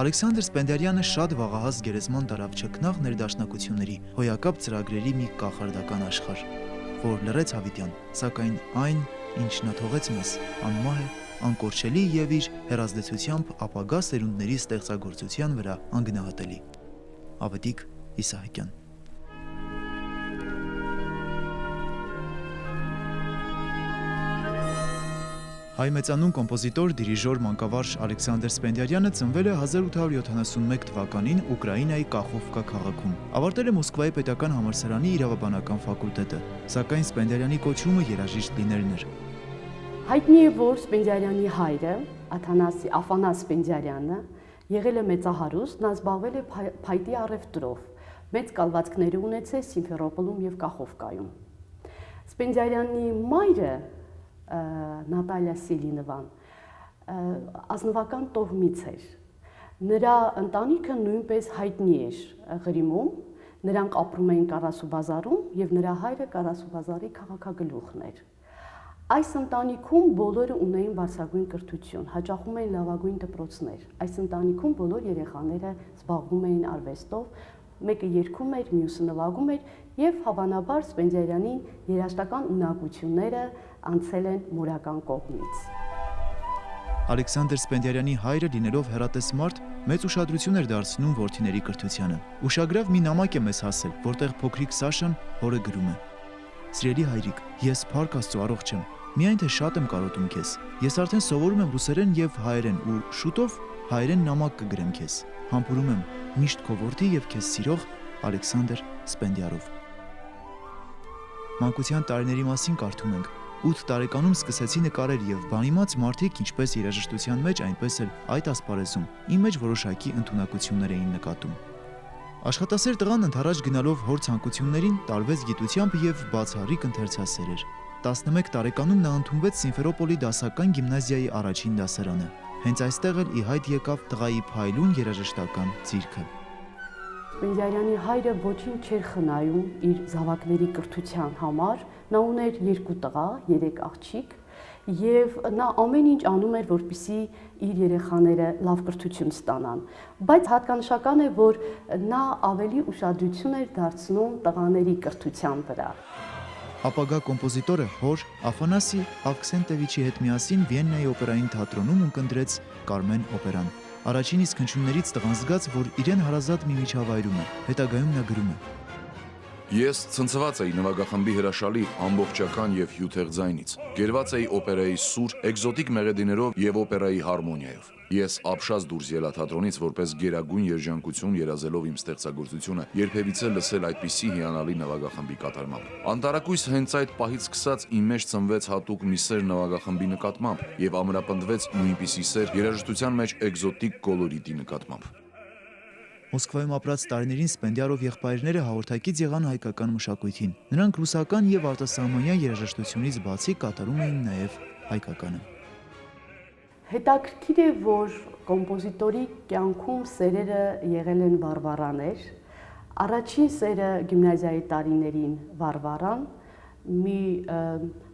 Ալեքսանդր Սպենդիարյանը շատ վաղահաս գերեզման տարավ չքնաղ ներդաշնակությունների, հոյակապ ծրագրերի մի կախարդական աշխարհ, որ լռեց հավիտյան, սակայն այն, ինչ նա թողեց մեզ, անմահ է, անկորչելի եւ իր հեռազդեցությամբ ապագա սերունդների ստեղծագործության վրա անգնահատելի։ Ավետիք Իսահակյան։ Հայ մեծանուն կոմպոզիտոր, դիրիժոր, մանկավարժ Ալեքսանդր Սպենդիարյանը ծնվել է 1871 թվականին Ուկրաինայի Կախովկա քաղաքում։ Ավարտել է Մոսկվայի պետական համալսարանի իրավաբանական ֆակուլտետը, սակայն Սպենդիարյանի կոչումը երաժիշտ լինելն էր։ Հայտնի է, որ Սպենդիարյանի հայրը, Աֆանաս Սպենդիարյանը, եղել է մեծահարուստ, նա զբաղվել է փայտի առևտրով, մեծ կալվածքներ ունեցել Սիմֆերոպոլում եւ Կախովկայում։ Սպենդիարյանի մայրը Նատալիա Սելինովան ազնվական տոհմից էր։ Նրա ընտանիքը նույնպես հայտնի էր Ղրիմում, նրանք ապրում էին Կարասուբազարում եւ նրա հայրը Կարասուբազարի քաղաքագլուխն էր։ Այս ընտանիքում բոլորը ունեին բարձրագույն կրթություն, հաճախում էին լավագույն դպրոցներ։ Այս ընտանիքում բոլոր երեխաները զբաղվում էին արվեստով, մեկը երգում էր, մյուսը նվագում էր եւ հավանաբար Սպենդիարյանին երաժշտական ունակությունները անցել են մորական կողմից։ Ալեքսանդր Սպենդիարյանի հայրը լինելով հեռատես մեծ ուշադրություն էր դարձնում որդիների կրթությանը։ Ուշագրավ մի նամակ է մեզ հասել, որտեղ փոքրիկ Սաշան հորը գրում է. Սիրելի հայրիկ, ես փառք Աստծո առողջ եմ, միայն թե շատ եմ կարոտում քեզ։ Ես արդեն սովորում եմ ռուսերեն եւ հայերեն ու շուտով հայերեն նամակ կգրեմ քեզ։ Համբուրում եմ միշտ քո որդի եւ քեզ սիրող Ալեքսանդր Սպենդիարով։ Մանկության տարիների մասին կարդում ենք. 8 տարեկանում սկսեցի նկարել եւ բանիմաց մարդիկ ինչպես երաժշտության մեջ, այնպես էլ այդ ասպարեզում իմ մեջ որոշակի ընդունակություններ էին նկատում։ Աշխատասեր տղան ընդառաջ գնալով հոր ցանկություններին տարվեց գիտությամբ եւ բացառիկ ընթերցասեր էր։ 11 տարեկանում նա ընդունվեց Սիմֆերոպոլի դասական գիմնազիայի առաջին դասարանը։ Հենց այստեղ էլ ի հայտ եկավ տղայի փայլուն երաժշտական ձիրքը։ Սպենդիարյանի հայրը ոչինչ չէր խնայում իր զավակների կրթության համար, նա ուներ 2 տղա, 3 աղջիկ եւ նա ամեն ինչ անում էր, որպեսզի իր երեխաները լավ կրթություն ստանան, բայց հատկանշական է, որ նա ավելի ուշադրություն էր դարձնում տղաների կրթության վրա։ Ապագա կոմպոզիտորը հոր Աֆանասի Ավքսենտևիչի հետ միասին Վիեննայի օպերային թատրոնում ունկնդրեց Կարմեն օպերան։ Առաջին իսկ հնչյուններից տղան զգաց, որ իրեն հարազատ մի միջավայրում է, հետագայում նա գրում է. Ես ցնցված էի նվագախմբի հրաշալի ամբողջական եւ հյութեղ ձայնից։ Գերված էի օպերայի սուր, էկզոտիկ մեղեդիներով եւ օպերայի հարմոնիայով։ Ես ապշած դուրս ելա թատրոնից որպես գերագույն երջանկություն երազելով իմ ստեղծագործությունը, երբևիցե լսել այդպիսի հիանալի նվագախմբի կատարմամբ։ Անտարակույս հենց այդ պահից սկսած իմ մեջ ծնվեց հատուկ մի սեր նվագախմբի նկատմամբ եւ ամրապնդվեց նույնպիսի սեր երաժշտության մեջ էկզոտիկ կոլորիտի նկատմամբ։ Մոսկվայում ապրած տարիներին Սպենդիարով եղբայրները հաղորդակից եղան հայկական մշակույթին։ Նրանք ռուսական եւ արտասահմանյան երաժշտությունից բացի կատարում էին նաեւ հայկականը։ Հետաքրքիր է, որ կոմպոզիտորի կյանքում սերերը եղել են Վարվարաներ։ Առաջին սերը գիմնազիայի տարիներին Վարվարան, մի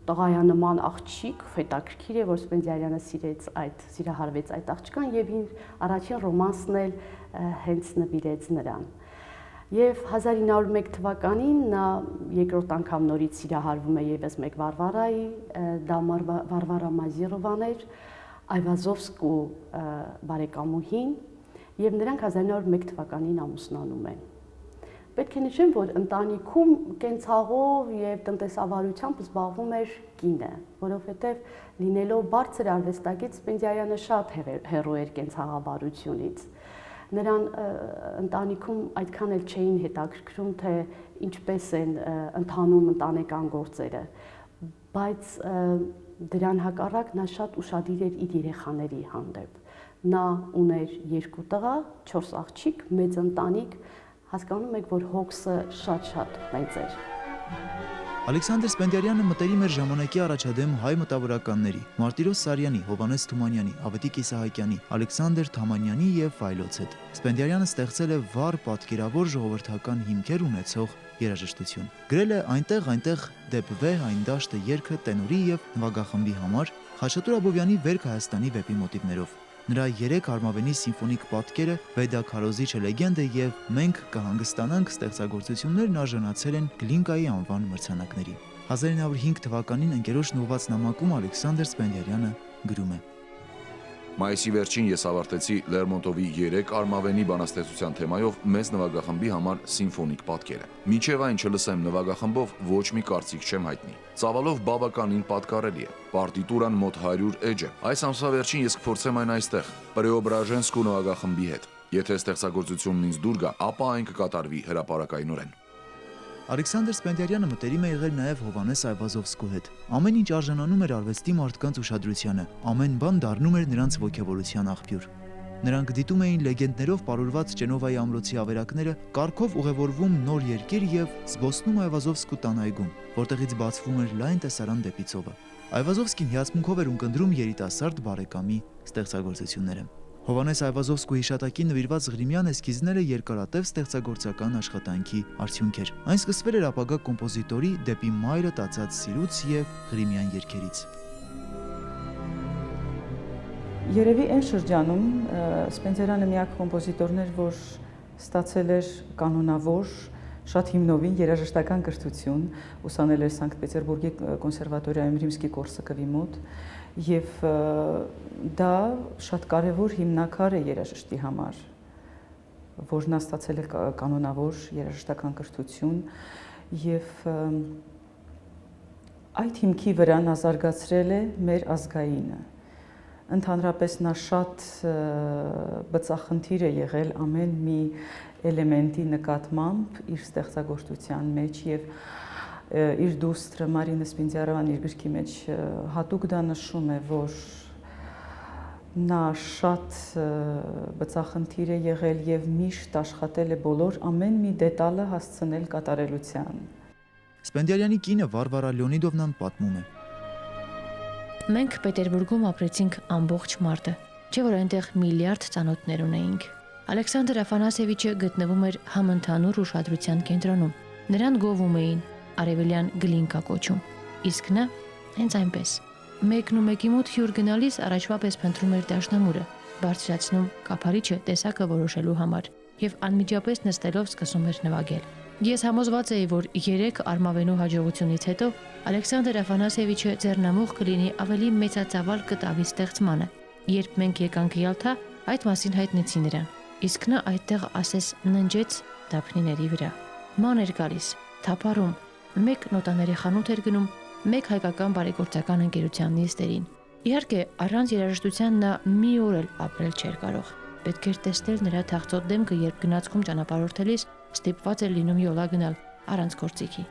տղայանման աղջիկ, հետաքրքիր է, որ Սպենդիարյանը սիրահարվեց այդ աղջկան եւ իր առաջին ռոմանսն էլ հենց նվիրեց նրան։ Եվ 1901 թվականին նա երկրորդ անգամ նորից սիրահարվում է եւս մեկ Վարվարայի, դա Վարվարա Մազիրովան էր, Այվազովսկու բարեկամուհին, եւ նրանք 1901 թվականին ամուսնանում են։ Պետք է նշեմ, որ ընտանիքում կենցաղով եւ տնտեսավարությամբ զբաղվում էր կինը, որովհետեւ լինելով բարձր արվեստագետ Սպենդիարյանը շատ հեռու էր կենցաղավարությունից։ Նրան ընտանիքում այդքան էլ չէին հետաքրքրում, թե ինչպես են ընթանում ընտանեկան գործերը, բայց դրան հակառակ նա շատ ուշադիր էր իր երեխաների հանդեպ։ Նա ուներ 2 տղա, 4 աղջիկ, մեծ ընտանիք, հասկանում եք, որ հոգսը շատ մեծ էր։ Ալեքսանդր Սպենդիարյանը մտերիմ էր ժամանակի առաջադեմ հայ մտավորականների Մարտիրոս Սարյանի, Հովհաննես Թումանյանի, Ավետիք Իսահակյանի, Ալեքսանդր Թամանյանի եւ այլոց հետ։ Սպենդիարյանը ստեղծել է վառ պատկերավոր ժողովրդական հիմքեր ունեցող երաժշտություն։ Գրել է այնտեղ դեպ վեհ այն դաշտը երգը տենորի եւ նվագախմբի համար Խաչատուր Աբովյանի Վերք Հայաստանի վեպի մոտիվներով։ Նրա 3 արմավենի սիմֆոնիկ պատկերը, Վեդա քարոզիչը լեգենդ է եւ Մենք կհանգստանանք ստեղծագործություններն արժանացել են Գլինկայի անվան մրցանակների։ 1905 թվականին ընկերոջն ուղված նամակում Ալեքսանդր Սպենդիարյանը գրում է. Մայիսի վերջին ես ավարտեցի Լերմոնտովի 3 արմավենի բանաստեղծության թեմայով մեծ նվագախմբի համար սիմֆոնիկ պատկերը։ Մինչև այն չլսեմ նվագախմբով ոչ մի կարծիք չեմ հայտնի։ Ծավալով բավականին պատկառելի է։ Պարտիտուրան մոտ 100 էջ է։ Այս ամսվա վերջին ես կփորձեմ այն այստեղ, Պրեոբրաժենսկու նվագախմբի հետ։ Եթե ստեղծագործությունն ինձ դուր գա, ապա այն կկատարվի հրապարակայնորեն։ Ալեքսանդր Սպենդիարյանը մտերիմ է եղել նաև Հովհաննես Այվազովսկու հետ։ Ամեն ինչ արժանանում էր արվեստի մարդկանց ուշադրությանը, ամեն բան դառնում էր նրանց ոգևորության աղբյուր։ Նրանք դիտում էին լեգենդներով պարուրված Ճենովայի ամրոցի ավերակները, կառքով ուղևորվում նոր երկիր եւ զբոսնում Այվազովսկու տանայգում, որտեղից բացվում էր լայն տեսարան դեպի ծովը։ Այվազովսկին հիացմունքով էր ունկնդրում երիտասարդ բարեկամի ստեղծագործությունները։ Հովհաննես Այվազովսկու հիշատակին նվիրված Ղրիմյան էսքիզները երկարատև ստեղծագործական աշխատանքի արդյունք էր։ Այն սկսվել էր ապագա կոմպոզիտորի դեպի մայրը տածած սիրուց եւ Ղրիմյան երգերից։ Երևի այն շրջանում Սպենդիարյանը միակ կոմպոզիտորն էր, որ ստացել էր կանոնավոր շատ հիմնովին երաժշտական կրթություն, ուսանել էր Սանկտ Պետերբուրգի կոնսերվատորիայում Ռիմսկի Կորսակովի մոտ, եւ դա շատ կարևոր հիմնաքար է երաժշտի համար, որ նա ստացել է կանոնավոր երաժշտական կրթություն եւ այդ հիմքի վրա նա զարգացրել է մեր ազգայինը։ Ընդհանրապես նա շատ բծախնդիր է եղել ամեն մի էլեմենտի նկատմամբ իր ստեղծագործության մեջ եւ իր դուստրը Մարինա Սպենդիարովան իր գրքի մեջ հատուկ դա նշում է, որ նա շատ բծախնդիր է եղել եւ միշտ աշխատել է բոլոր ամեն մի դետալը հասցնել կատարելության։ Սպենդիարյանի կինը Վարվարա Լեոնիդովնան պատմում է. Մենք Պետերբուրգում ապրեցինք ամբողջ մարտը, չէ՞ որ այնտեղ միլիարդ ծանոթներ ունեինք։ Ալեքսանդր Աֆանասևիչը գտնվում էր համընդհանուր ուշադրության կենտրոնում։ Նրան գովում էին, արևելյան Գլինկա կոչում, իսկ նա հենց այնպես։ Մեկն ու մեկի մոտ հյուր գնալիս առաջվա պես փնտրում էր դաշնամուրը, բարձրացնում կափարիչը տեսակը որոշելու համար եւ անմիջապես նստելով սկսում էր նվագել։ Ես համոզված էի, որ 3 արմավենու հաջողությունից հետո Ալեքսանդր Աֆանասևիչը ձեռնամուխ կլինի ավելի մեծածավալ կտավի ստեղծմանը։ Երբ մենք եկանք Յալթա, այդ մասին հայտնեցի նրան, իսկ նա այդտեղ ասես ննջեց դափնիների վրա։ Ման էր գալիս, թափառում, մեկ նոտաների խանութ էր գնում, մեկ հայկական բարեգործական ընկերության նիստերին։ Իհարկե, առանց երաժշտության նա մի օր էլ ապրել չէր կարող։ Պետք էր տեսնել նրա թախծոտ դեմքը, երբ գնացքում ճանապարհորդելիս ստիպված էր լինում յոլա գնալ առանց գործիքի։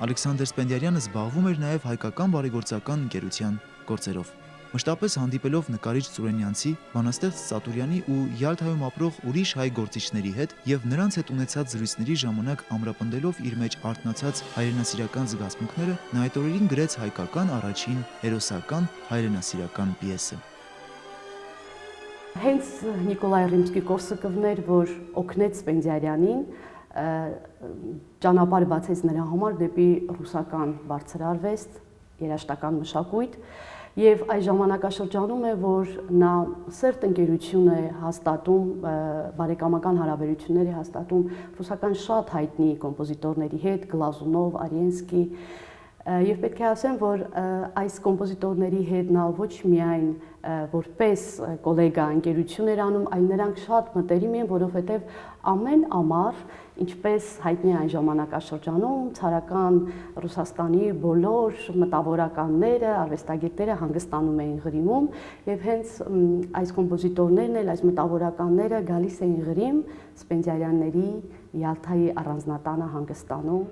Ալեքսանդր Սպենդիարյանը զբաղվում էր նաև հայկական բարեգործական ընկերության գործերով։ Մշտապես հանդիպելով նկարիչ Ծուրենյանցի, բանաստեղծ Ծատուրյանի ու Յալթայում ապրող ուրիշ հայ գործիչների հետ եւ նրանց հետ ունեցած զրույցների ժամանակ ամրապնդելով իր մեջ արթնացած հայրենասիրական զգացմունքները, նա այդ օրերին գրեց հայկական առաջին հերոսական հայրենասիրական պիեսը։ Հենց Նիկոլայ Ռիմսկի-Կորսակովն էր, որ օգնեց Սպենդիարյանին ճանապարհ բացեց նրա համար դեպի ռուսական բարձրարվեստ, երաժշտական մշակույթ, եւ այս ժամանակաշրջանում է, որ նա սերտ ընկերություն է հաստատում, բարեկամական հարաբերություններ է հաստատում ռուսական շատ հայտնի կոմպոզիտորների հետ, Գլազունով, Արիենսկի, եւ պետք է ասեմ, որ այս կոմպոզիտորների հետ նա ոչ միայն որպես գոլեգա ընկերություն էր անում, այլ նրանք շատ մտերիմ են, որովհետեւ ամեն ամառ, ինչպես հայտնի այն ժամանակաշրջանում, ցարական Ռուսաստանի բոլոր մտավորականները, արվեստագետները հանգստանում էին Ղրիմում, եւ հենց այս կոմպոզիտորներն էլ, այս մտավորականները գալիս էին Ղրիմ, Սպենդիարյանների Յալթայի առանձնատանը հանգստանում։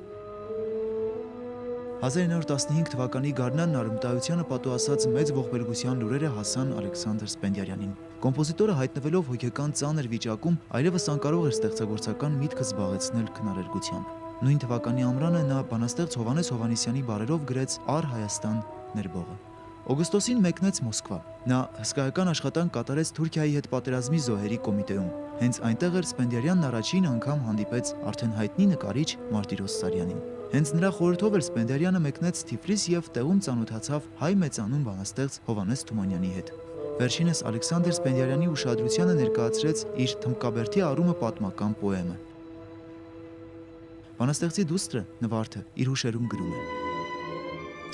1915 թվականի գարնանն արմտայությանը պատուհասած մեծ ողբերգության լուրերը հասան Ալեքսանդր Սպենդիարյանին։ Կոմպոզիտորը հայտնվելով հոգեկան ծանր վիճակում, այլևս անկարող էր ստեղծագործական միտքը զբաղեցնել քնարերգությամբ։ Նույն թվականի ամռանը նա բանաստեղծ Հովհաննես Հովհաննիսյանի բարերով գրեց «Առ Հայաստան» ներբողը։ Օգոստոսին մեկնեց Մոսկվա։ Նա հսկայական աշխատանք կատարեց Թուրքիայի հետ պատերազմի զոհերի կոմիտեում։ Հենց այնտեղ էր Սպենդիարյանն առաջին անգամ հանդիպեց արդեն հայտնի նկարիչ Մարտիրոս Սարյանին։ Հենց նրա խորհրդով էր Սպենդիարյանը մեկնեց Թիֆլիս եւ տեղում ծանոթացավ հայ մեծանուն բանաստեղծ Հովհաննես Թումանյանի հետ։ Վերջինս Ալեքսանդր Սպենդիարյանի ուշադրությանը ներկայացրեց իր թմբկաբերդի առումը պատմական պոեմը։ Բանաստեղծի դուստրը Նվարդը իր հուշերում գրում է.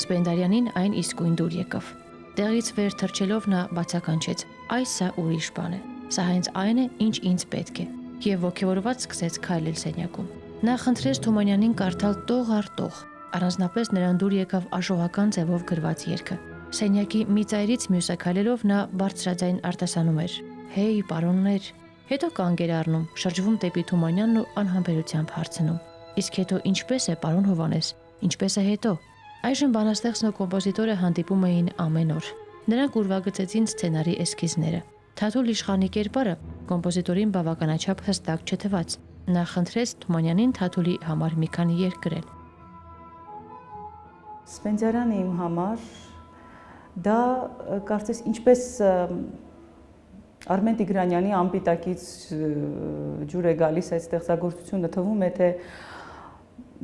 Սպենդիարյանին այն իսկույն դուր եկավ։ Տեղից վեր թռչելով նա բացականչեց. այս սա ուրիշ բան է։ Սա հենց այն է, ինչ ինձ պետք է։ Եվ ոգևորված սկսեց քայլել սենյակում։ Նա խնդրեց Թումանյանին կարդալ տող առ տող։ Առանձնապես նրան դուր եկավ աշխուհական ձևով գրված երգը։ Սենյակի մի ծայրից մյուսը քայլելով նա բարձրաձայն արտասանում էր. «Հեյ, պարոններ», հետո կանգ էր առնում, շրջվում դեպի Թումանյանն ու անհամբերությամբ հարցնում. «Իսկ հետո ինչպես է, պարոն Հովհաննես, ինչպես է հետո»։ Այժմ բանաստեղծն ու կոմպոզիտորը հանդիպում էին ամեն օր։ Նրանք ուրվագծեցին սցենարի էսքիզները։ Թաթուլ իշխանի կերպարը կոմպոզիտորին բավականաչափ հստակ չթվաց։ Նա խնդրեց Թումանյանին Թաթուլի համար մի քանի երգ գրել։ Սպենդիարյանը իմ համար դա կարծես ինչպես Արմեն Տիգրանյանի անպիտակից ջուր է գալիս այդ ստեղծագործությունը, թվում է թե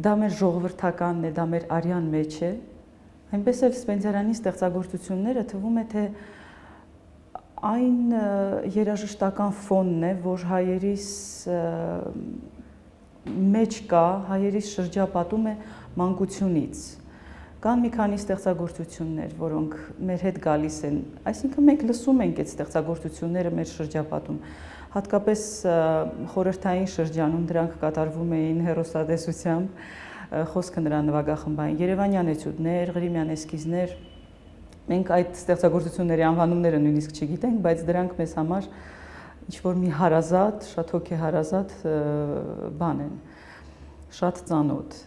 դա մեր ժողովրդականն է, դա մեր արյան մեջ է, այնպես էլ Սպենդիարյանի ստեղծագործությունները թվում է թե այն երաժշտական ֆոնն է, որ հայերիս մեջ կա, հայերիս շրջապատում է մանկությունից։ Կան մի քանի ստեղծագործություններ, որոնք մեր հետ գալիս են, այսինքն մենք լսում ենք այդ ստեղծագործությունները մեր շրջապատում, հատկապես խորհրդային շրջանում դրանք կատարվում էին հեռուստատեսությամբ, խոսքը նրա նվագախմբային Երևանյան էտյուդներ, Ղրիմյան էսքիզներ, մենք այդ ստեղծագործությունների անվանումները նույնիսկ չգիտենք, բայց դրանք մեզ համար ինչ-որ մի հարազատ, շատ հոգեհարազատ բան են, շատ ծանոթ։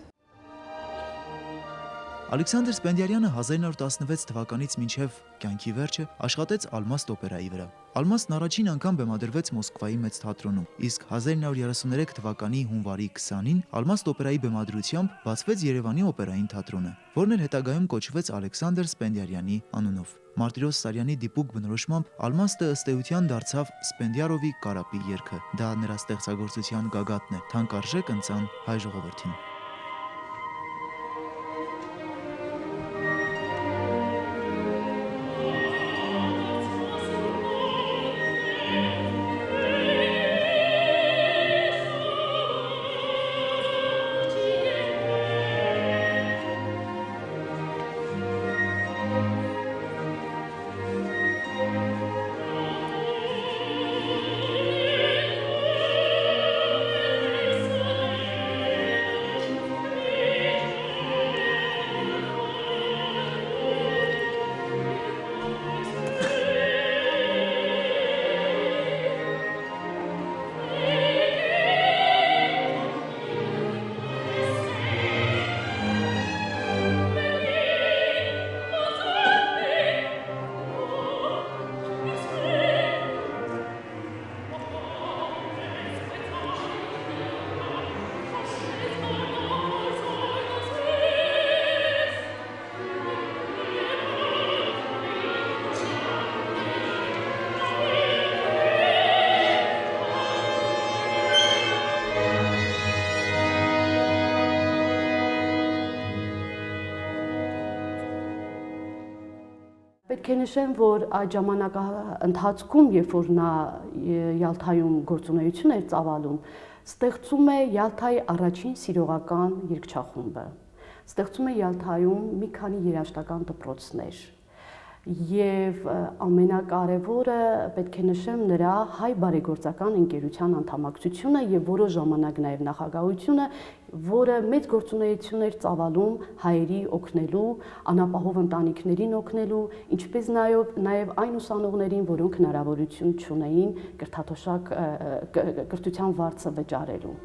Ալեքսանդր Սպենդիարյանը 1916 թվականից մինչև կյանքի վերջը աշխատեց Ալմաստ օպերայի վրա։ Ալմաստն առաջին անգամ բեմադրվեց Մոսկվայի մեծ թատրոնում, իսկ 1933 թվականի հունվարի 20-ին Ալմաստ օպերայի բեմադրությամբ բացվեց Երևանի օպերային թատրոնը, որն էլ հետագայում կոչվեց Ալեքսանդր Սպենդիարյանի անունով։ Մարտիրոս Սարյանի դիպուկ բնորոշմամբ Ալմաստը ըստ էության դարձավ Սպենդիարովի Կարապի երգը։ Դա նրա ստեղծագործության գագաթն է, թանկարժեք ընծան հայ ժողովրդին։ Պետք է նշեմ, որ այդ ժամանակահատվածում, երբ որ նա Յալթայում գործունեություն էր ծավալում, ստեղծում է Յալթայի առաջին սիրողական երգչախումբը։ Ստեղծում է Յալթայում մի քանի երաժշտական դպրոցներ։ Եվ ամենակարևորը պետք է նշեմ նրա հայ բարեգործական ընկերության անդամակցությունը եւ որոշ ժամանակ նաեւ նախագահությունը, որը մեծ գործունեություն էր ծավալում հայերի օգնելու, անապահով ընտանիքներին օգնելու, ինչպես նաեւ այն ուսանողներին, որոնք հնարավորություն չունեին կրթաթոշակ կրթության վարձը վճարելու։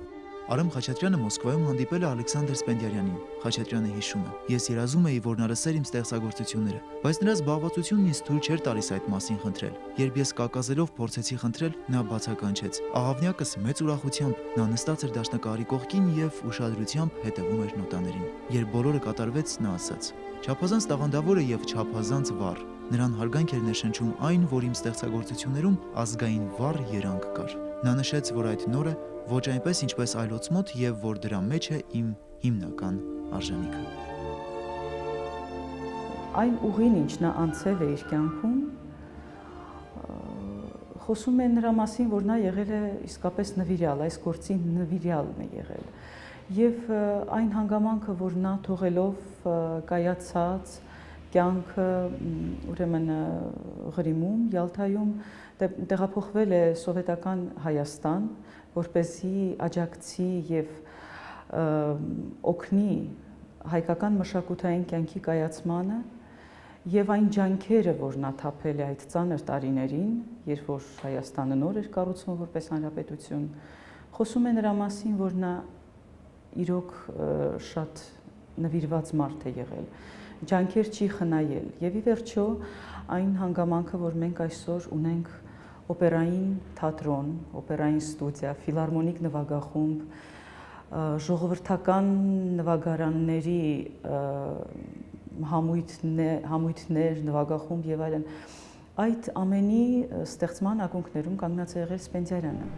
Արամ Խաչատրյանը Մոսկվայում հանդիպել է Ալեքսանդր Սպենդիարյանին։ Խաչատրյանը հիշում է. «Ես երազում էի, որ նա լսեր իմ ստեղծագործությունները, բայց նրա զբաղվածությունն ինձ թույլ չէր տալիս այդ մասին խնդրել։ Երբ ես կակազելով փորձեցի խնդրել, նա բացականչեց։ Աղավնյակս մեծ ուրախությամբ նա նստած էր դաշնակահարի կողքին եւ ուշադրությամբ հետևում էր նոտաներին։ Երբ բոլորը կատարվեց, նա ասաց. «Չափազանց տաղանդավոր է եւ չափազանց վառ։ Նրան հարգանք էր ներշնչում այն, որ իմ ստեղծագործություններում ազգային վառ երանգ կար։ Նա նշեց, որ այդ նորը ոչ այնպես ինչպես այլոց մոտ եւ որ դրա մեջ է իմ հիմնական արժանիքը»։ Այն ուղին, ինչ նա անցել է իր կյանքում, խոսում է նրա մասին, որ նա եղել է իսկապես նվիրյալ, այս գործի նվիրյալն է եղել։ Եվ այն հանգամանքը, որ նա թողելով կայացած կյանքը ուրեմն Ղրիմում, Յալթայում տեղափոխվել է սովետական Հայաստան, որպեսզի աջակցի եւ օգնի հայկական մշակութային կյանքի կայացմանը եւ այն ջանքերը, որ նա թափել է այդ ծանր տարիներին, երբ որ Հայաստանը նոր էր կառուցվում որպես հանրապետություն, խոսում է նրա մասին, որ նա իրոք շատ նվիրված մարդ է եղել, ջանքեր չի խնայել եւ ի վերջո այն հանգամանքը, որ մենք այսօր ունենք օպերային թատրոն, օպերային ստուդիա, ֆիլհարմոնիկ նվագախումբ, ժողովրդական նվագարանների համույթներ, նվագախումբ եւ այլն, այդ ամենի ստեղծման ակունքներում կանգնած է եղել Սպենդիարյանը։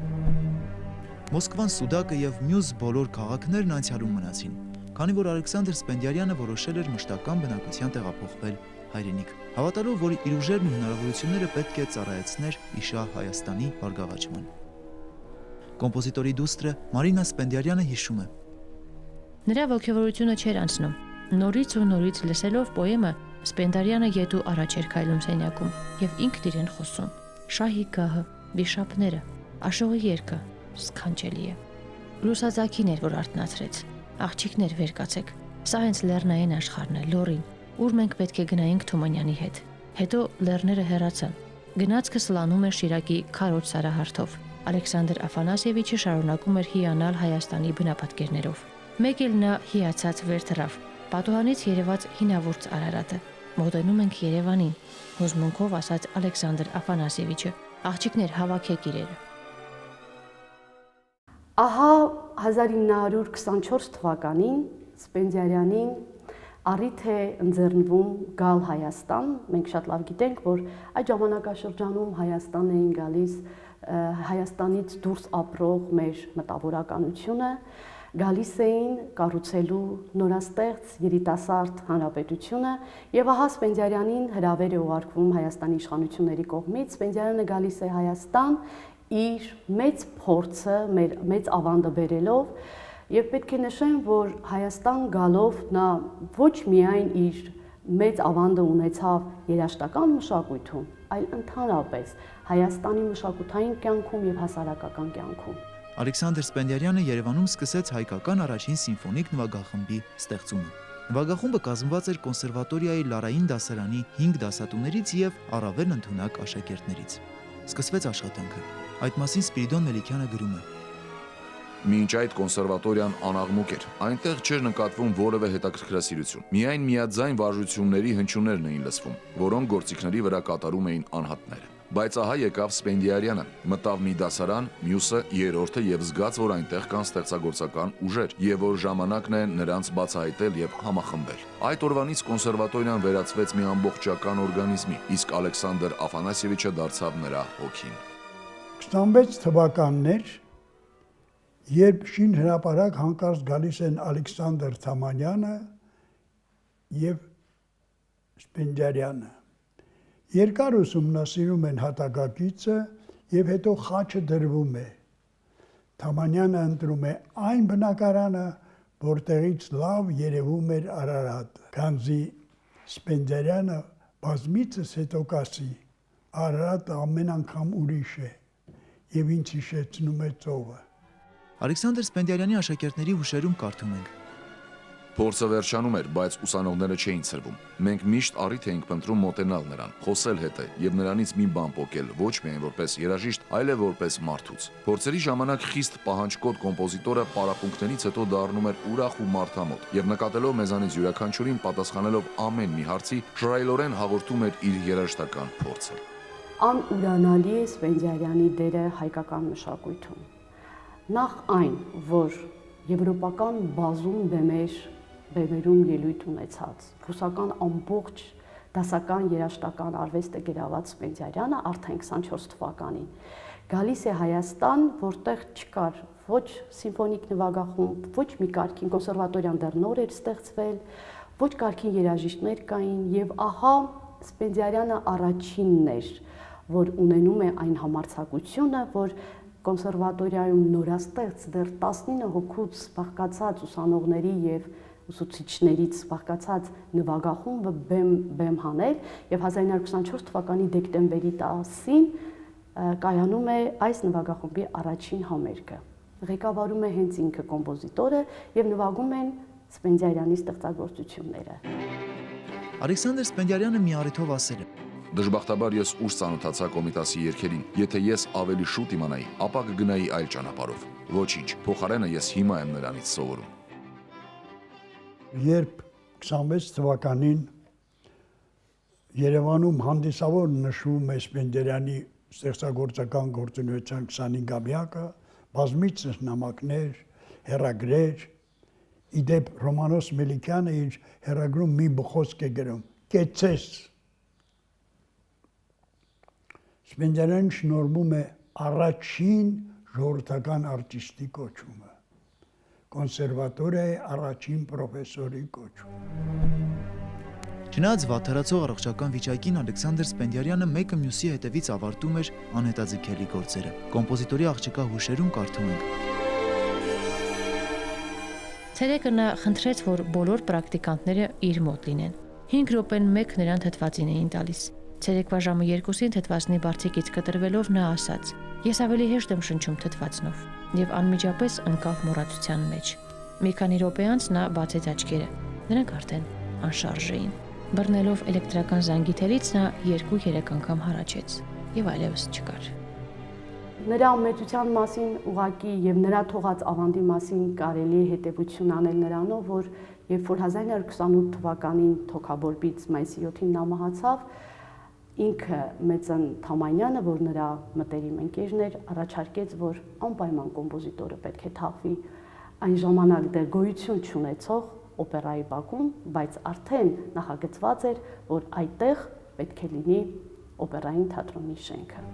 Մոսկվան, Սուդակը եւ մյուս բոլոր քաղաքներն անցյալում մնացին, քանի որ Ալեքսանդր Սպենդիարյանը որոշել էր մշտական բնակության տեղափոխվել հայրենիք, հավատալով, որ իր ուժերն ու հնարավորությունները պետք է ծառայեցներ իշահ Հայաստանի բարգավաճման։ Կոմպոզիտորի դուստրը Մարինա Սպենդիարյանը հիշում է. Նրա ոգևորությունը չէր անցնում։ Նորից ու նորից լսելով պոեմը, Սպենդիարյանը ետու առաջ էր քայլում սենյակում եւ ինքն իրեն խոսում. «Շահի գահը, վիշապները, աշողի երգը, սքանչելի է»։ Լուսաձակին էր, որ արթնացրեց։ Աղջիկներ, վեր կացեք։ Սա հենց լեռնային աշխարհն է, Լորին, ուր մենք պետք է գնայինք Թումանյանի հետ։ Հետո լեռները հեռացան։ Գնացքը սլանում էր Շիրակի քարոտ սարահարթով։ Ալեքսանդր Աֆանասիևիչը շարունակում էր հիանալ Հայաստանի բնապատկերներով։ Մեկ էլ նա հիացած վեր թռավ։ Պատուհանից երևաց հինավուրց Արարատը։ Մոտենում ենք Երևանին, հուզմունքով ասաց Ալեքսանդր Աֆանասիևիչը։ Աղջիկներ, հավաքեք իրերը։ Ահա 1924 թվականին Սպենդիարյանին առիթ է ընձեռնվում գալ Հայաստան։ Մենք շատ լավ գիտենք, որ այդ ժամանակաշրջանում Հայաստան էին գալիս Հայաստանից դուրս ապրող մեր մտավորականությունը, գալիս էին կառուցելու նորաստեղծ երիտասարդ հանրապետությունը եւ ահա Սպենդիարյանին հրավեր է ուղարկվում Հայաստանի իշխանությունների կողմից։ Սպենդիարյանը գալիս է Հայաստան իր մեծ փորձը, մեծ ավանդը բերելով եւ պետք է նշեմ, որ Հայաստան գալով նա ոչ միայն իր մեծ ավանդը ունեցավ երաժշտական մշակույթում, այլ ընդհանրապես Հայաստանի մշակութային կյանքում եւ հասարակական կյանքում։ Ալեքսանդր Սպենդիարյանը Երևանում սկսեց հայկական առաջին սիմֆոնիկ նվագախմբի ստեղծումը։ Նվագախումբը կազմված էր կոնսերվատորիայի Լարային դասարանի 5 դասատուներից եւ առավել ընդունակ աշակերտներից։ Սկսվեց աշխատանքը։ Այդ մասին Սպիրիդոն Մելիքյանը գրում է. Մինչ այդ կոնսերվատորիան անաղմուկ էր, այնտեղ չէր նկատվում որևէ հետաքրքրասիրություն։ Միայն միաձայն վարժությունների հնչյուններն էին լսվում, որոնք գործիքների վրա կատարում էին անհատները։ Բայց ահա եկավ Սպենդիարյանը, մտավ մի դասարան, մյուսը երրորդը եւ զգաց, որ այնտեղ կան ստեղծագործական ուժեր եւ որ ժամանակն է նրանց բացահայտել եւ համախմբել։ Այդ օրվանից կոնսերվատորիան վերածվեց մի ամբողջական օրգանիզմի, իսկ Ալեքսանդր Աֆանասիևիչը դարձավ նրա հոգին։ 26 թվականներ, երբ շին հրապարակ հանկարծ գալիս են Ալեքսանդր Թամանյանը եւ Սպենդիարյանը։ Երկար ուսումնասիրում են հատակագիծը եւ հետո խաչը դրվում է։ Թամանյանը ընտրում է այն բնակարանը, որտեղից լավ երևում էր Արարատը, քանզի Սպենդիարյանը բազմիցս հետո կասի, Արարատը ամեն անգամ ուրիշ է եւ ինձ հիշեցնում է ծովը։ Ալեքսանդր Սպենդիարյանի աշակերտների հուշերում կարդում ենք. Փորձը վերջանում էր, բայց ուսանողները չէին ցրվում։ Մենք միշտ առիթ էինք փնտրում մոտենալ նրան, խոսել հետ եւ նրանից մի բան պոկել, ոչ միայն որպես երաժիշտ, այլև որպես մարդուց։ Փորձերի ժամանակ խիստ պահանջկոտ կոմպոզիտորը պարապմունքներից հետո դառնում էր ուրախ ու մարդամոտ եւ նկատելով մեզանից յուրաքանչյուրին պատասխանելով ամեն մի հարցի, շռայլորեն հաղորդում էր իր երաժշտական փորձը։ Անուրանալի է Սպենդիարյանի դերը հայկական մշակույթում։ Նախ այն, որ եվրոպական բազում բեմերում ելույթ ունեցած, ռուսական ամբողջ դասական երաժշտական արվեստը գրաված Սպենդիարյանը արդեն 24 թվականին գալիս է Հայաստան, որտեղ չկար ոչ սիմֆոնիկ նվագախումբ, ոչ մի կարգին կոնսերվատորիան դեռ նոր էր ստեղծվել, ոչ կարգին երաժիշտներ կային եւ ահա Սպենդիարյանը առաջինն էր, որ ունենում է այն համարձակությունը, որ կոնսերվատորիայում նորաստեղծ դեռ 19 հոգուց բաղկացած ուսանողների եւ ուսուցիչներից բաղկացած նվագախումբը բեմ հանել եւ 1924 թվականի դեկտեմբերի 10-ին կայանում է այս նվագախումբի առաջին համերգը։ Ղեկավարում է հենց ինքը կոմպոզիտորը եւ նվագում են Սպենդիարյանի ստեղծագործությունները։ Ալեքսանդր Սպենդիարյանը մի առիթով ասել է. Դժբախտաբար ես ուշ ծանոթացա Կոմիտասի երգերին, եթե ես ավելի շուտ իմանայի, ապա կգնայի այլ ճանապարհով։ Ոչինչ, փոխարենը ես հիմա եմ նրանից սովորում։ Երբ 26 թվականին Երևանում հանդիսավոր նշվում է Սպենդիարյանի ստեղծագործական գործունեության 25-ամյակը, բազմիցս նամակներ, հեռագրեր, իդեպ Ռոմանոս Մելիքյանը իր հեռագրում մի խոսք է գրում. «Կեցես»։ Սպենդիարյանին շնորհվում է առաջին ժողովրդական արտիստի կոչումը, կոնսերվատորիայի առաջին պրոֆեսորի կոչումը։ Չնայած վատթարացող առողջական վիճակին Ալեքսանդր Սպենդիարյանը մեկը մյուսի հետևից ավարտում էր անհետաձգելի գործերը։ Կոմպոզիտորի աղջկա հուշերում կարդում ենք. Ցերեկը նա խնդրեց, որ բոլոր պրակտիկանտները իր մոտ լինեն։ 5 րոպեն մեկ նրան թթվածին էին տալիս։ Ցերեկվա ժամը 2-ին թթվածնի բարձիկից կտրվելով նա ասաց. «Ես ավելի հեշտ եմ շնչում թթվածնով» եւ անմիջապես ընկավ մոռացության մեջ։ Մի քանի րոպե անց նա բացեց աչքերը։ Նրանք արդեն անշարժ էին։ Բռնելով էլեկտրական զանգիթերից նա 2-3 անգամ հառաչեց եւ այլևս չկար։ Նրա մեծության մասին ուղակի եւ նրա թողած ավանդի մասին կարելի է հետևություն անել նրանով, որ երբ որ 1928 թվականին Թոքաբորբից մայիսի 7-ին նա մահացավ, ինքը Մեծն Թամանյանը, որ նրա մտերիմ ընկերն էր, առաջարկեց, որ անպայման կոմպոզիտորը պետք է թափվի այն ժամանակ դեռ գոյություն չունեցող օպերայի բակում, բայց արդեն նախագծված էր, որ այդտեղ պետք է լինի օպերային թատրոնի շենքը։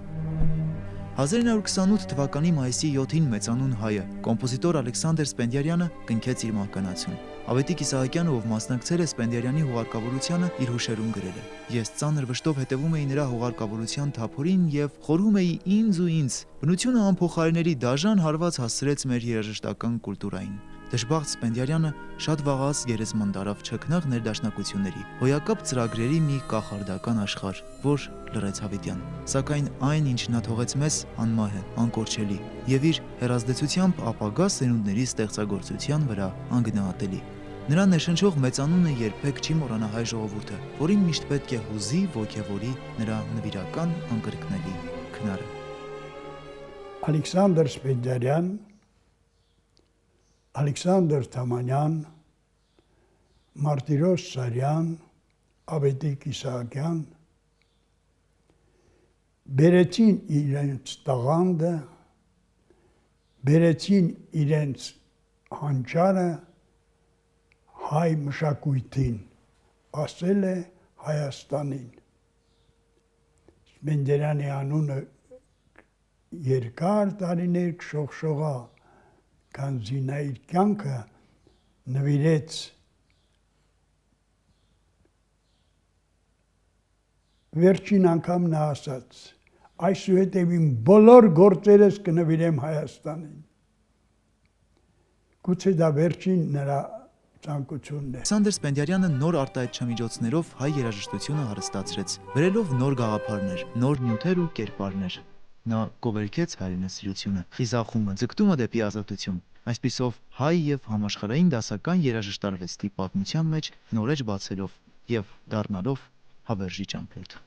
1928 թվականի մայիսի 7-ին մեծանուն հայը, կոմպոզիտոր Ալեքսանդր Սպենդիարյանը կնքեց իր մահկանացուն։ Ավետիք Իսահակյանը, ով մասնակցել է Սպենդիարյանի հուղարկավորությանը, իր հուշերում գրել է. «Ես ծանր վշտով հետևում էի նրա հուղարկավորության թափորին եւ խորհում էի ինձ, բնությունը անփոխարինելի դաժան հարված հասցրեց մեր երաժշտական կուլտուրային։ Դժբախտ Սպենդիարյանը շատ վաղուց գերեզման տարավ չքնաղ ներդաշնակությունների, հոյակապ ծրագրերի մի կախարդական աշխարհ, որ լռեց հավիտյան։ Սակայն այն, ինչ նա թողեց մեզ, անմահ է, անկորչելի եւ իր հեռազդեցությամբ ապագա սերունդների ստեղծագործության վրա անգնահատելի։ Նրան ներշնչող մեծանունը երբեք չի մոռանա հայ ժողովուրդը, որին միշտ պետք է հուզի, ոգևորի նրա նվիրական անկրկնելի քնարը»։ Ալեքսանդր Սպենդիարյան, Ալեքսանդր Թամանյան, Մարտիրոս Սարյան, Ավետիք Իսահակյան բերեցին իրենց տաղանդը, բերեցին իրենց հանճարը հայ մշակույթին, ասել է Հայաստանին։ Սպենդիարյանի անունը երկար տարիներ կշողշողա, քանզի նա իր կյանքը նվիրեց վերջին անգամ նա ասաց. այսուհետև իմ բոլոր գործերս կնվիրեմ Հայաստանին։ Գուցե դա վերջին նրա ցանկությունն է։ Ալեքսանդր Սպենդիարյանը նոր արտահայտչամիջոցներով հայ երաժշտությունը հարստացրեց, բերելով նոր գաղափարներ, նոր նյութեր ու կերպարներ։ Նա գովերգեց հայրենասիրությունը, խիզախումը, ձգտումը դեպի ազատություն։ Այսպիսով հայ եւ համաշխարհային դասական երաժշտարվեստի պատմության մեջ նոր էջ բացելով եւ դառնալով հավերժի ճամփորդ։